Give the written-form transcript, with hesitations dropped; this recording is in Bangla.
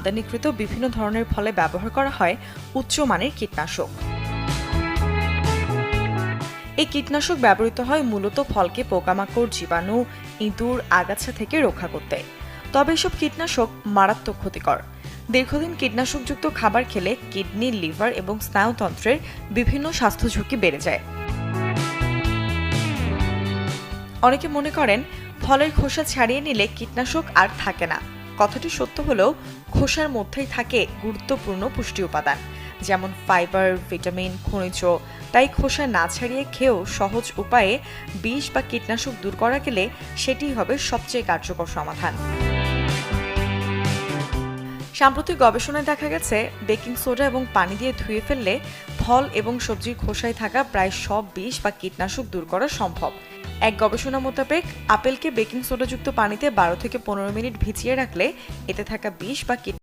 আমদানিকৃত বিভিন্ন ধরনের ফলে ব্যবহার করা হয় উচ্চমানের কীটনাশক। এই কীটনাশক ব্যবহৃত হয় মূলত ফলকে পোকামাকড়, জীবাণু, ইঁদুর, আগাছা থেকে রক্ষা করতে। তবে এসব কীটনাশক মারাত্মক ক্ষতিকর। দীর্ঘদিন কীটনাশকযুক্ত খাবার খেলে কিডনি, লিভার এবং স্নায়ুতন্ত্রের বিভিন্ন স্বাস্থ্য ঝুঁকি বেড়ে যায়। অনেকে মনে করেন ফলের খোসা ছাড়িয়ে নিলে কীটনাশক আর থাকে না। কথাটি সত্য হলেও খোসার মধ্যেই থাকে গুরুত্বপূর্ণ পুষ্টি উপাদান, যেমন ফাইবার, ভিটামিন, খনিজ। তাই খোসা না ছাড়িয়ে খেয়েও সহজ উপায়ে বিষ বা কীটনাশক দূর করা গেলে সেটিই হবে সবচেয়ে কার্যকর সমাধান। সাম্প্রতিক গবেষণায় দেখা গেছে বেকিং সোডা এবং পানি দিয়ে ধুয়ে ফেললে ফল এবং সবজির খোসায় থাকা প্রায় সব বিষ বা কীটনাশক দূর করা সম্ভব। এক গবেষণা মোতাবেক আপেলকে বেকিং সোডাযুক্ত পানিতে 12 থেকে 15 মিনিট ভিজিয়ে রাখলে এতে থাকা বিষ বা